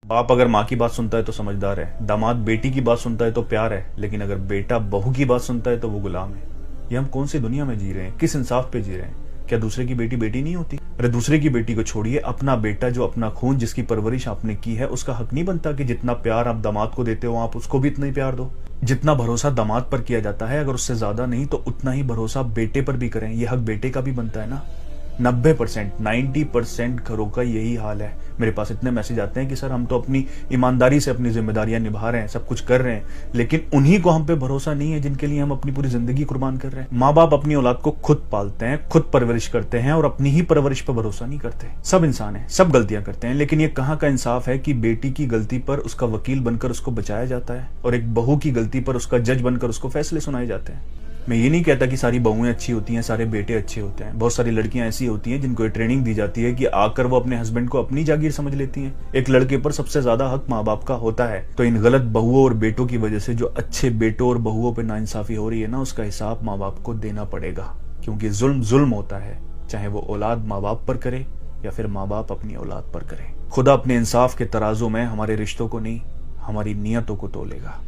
बाप अगर माँ की बात सुनता है तो समझदार है, दामाद बेटी की बात सुनता है तो प्यार है, लेकिन अगर बेटा बहू की बात सुनता है तो वो गुलाम है। ये हम कौन सी दुनिया में जी रहे हैं? किस इंसाफ पे जी रहे हैं? क्या दूसरे की बेटी बेटी नहीं होती? अरे दूसरे की बेटी को छोड़िए, अपना बेटा जो अपना खून जिसकी परवरिश आपने की है, उसका हक नहीं बनता कि जितना प्यार आप दामाद को देते हो आप उसको भी इतना ही प्यार दो? जितना भरोसा दामाद पर किया जाता है, अगर उससे ज्यादा नहीं तो उतना ही भरोसा बेटे पर भी करें। ये हक बेटे का भी बनता है ना। 90% 90% घरों का यही हाल है। मेरे पास इतने मैसेज आते हैं कि सर हम तो अपनी ईमानदारी से अपनी जिम्मेदारियां निभा रहे हैं, सब कुछ कर रहे हैं, लेकिन उन्हीं को हम पे भरोसा नहीं है जिनके लिए हम अपनी पूरी जिंदगी कुर्बान कर रहे हैं। माँ बाप अपनी औलाद को खुद पालते हैं, खुद परवरिश करते हैं और अपनी ही परवरिश पर भरोसा नहीं करते। सब इंसान है, सब गलतियां करते हैं, लेकिन ये कहाँ का इंसाफ है कि बेटी की गलती पर उसका वकील बनकर उसको बचाया जाता है और एक बहू की गलती पर उसका जज बनकर उसको फैसले सुनाए जाते हैं। मैं ये नहीं कहता कि सारी बहुएं अच्छी होती हैं, सारे बेटे अच्छे होते हैं। बहुत सारी लड़कियां ऐसी होती हैं जिनको ये ट्रेनिंग दी जाती है कि आकर वो अपने हस्बैंड को अपनी जागीर समझ लेती हैं। एक लड़के पर सबसे ज्यादा हक माँ बाप का होता है, तो इन गलत बहुओं और बेटों की वजह से जो अच्छे बेटों और बहुओं पर नाइंसाफी हो रही है ना, उसका हिसाब माँ बाप को देना पड़ेगा। क्योंकि जुल्म जुल्म होता है, चाहे वो औलाद माँ बाप पर करे या फिर माँ बाप अपनी औलाद पर करे। खुदा अपने इंसाफ के तराजू में हमारे रिश्तों को नहीं, हमारी नियतों को तोलेगा।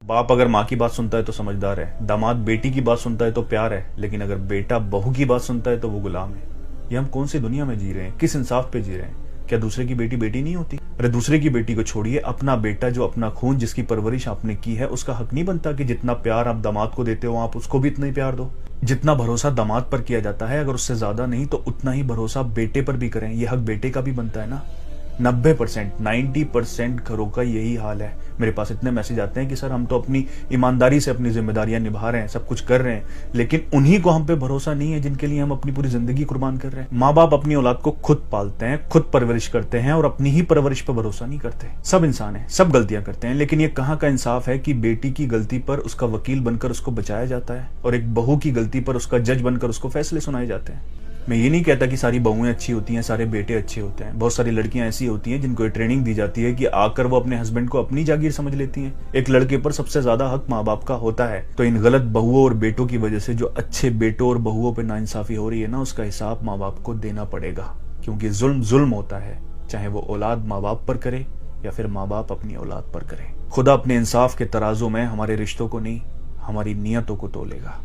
बाप अगर माँ की बात सुनता है तो समझदार है, दामाद बेटी की बात सुनता है तो प्यार है, लेकिन अगर बेटा बहू की बात सुनता है तो वो गुलाम है। ये हम कौन सी दुनिया में जी रहे हैं? किस इंसाफ पे जी रहे हैं? क्या दूसरे की बेटी बेटी नहीं होती? अरे दूसरे की बेटी को छोड़िए, अपना बेटा जो अपना खून जिसकी परवरिश आपने की है, उसका हक नहीं बनता कि जितना प्यार आप दामाद को देते हो आप उसको भी इतना ही प्यार दो? जितना भरोसा दामाद पर किया जाता है, अगर उससे ज्यादा नहीं तो उतना ही भरोसा बेटे पर भी करें। ये हक बेटे का भी बनता है ना। 90% 90% घरों का यही हाल है। मेरे पास इतने मैसेज आते हैं कि सर हम तो अपनी ईमानदारी से अपनी जिम्मेदारियां निभा रहे हैं, सब कुछ कर रहे हैं, लेकिन उन्हीं को हम पे भरोसा नहीं है जिनके लिए हम अपनी पूरी जिंदगी कुर्बान कर रहे हैं। माँ बाप अपनी औलाद को खुद पालते हैं, खुद परवरिश करते हैं और अपनी ही परवरिश पर भरोसा नहीं करते। सब इंसान है, सब गलतियां करते हैं, लेकिन ये कहाँ का इंसाफ है कि बेटी की गलती पर उसका वकील बनकर उसको बचाया जाता है और एक बहू की गलती पर उसका जज बनकर उसको फैसले सुनाए जाते हैं। मैं ये नहीं कहता कि सारी बहुएं अच्छी होती हैं, सारे बेटे अच्छे होते हैं। बहुत सारी लड़कियां ऐसी होती हैं जिनको ये ट्रेनिंग दी जाती है कि आकर वो अपने हस्बैंड को अपनी जागीर समझ लेती हैं। एक लड़के पर सबसे ज्यादा हक माँ बाप का होता है, तो इन गलत बहुओं और बेटों की वजह से जो अच्छे बेटों और बहुओं पर नाइंसाफी हो रही है ना, उसका हिसाब माँ बाप को देना पड़ेगा। क्योंकि जुल्म जुल्म होता है, चाहे वो औलाद माँ बाप पर करे या फिर माँ बाप अपनी औलाद पर करे। खुदा अपने इंसाफ के तराजू में हमारे रिश्तों को नहीं, हमारी नियतों को तोलेगा।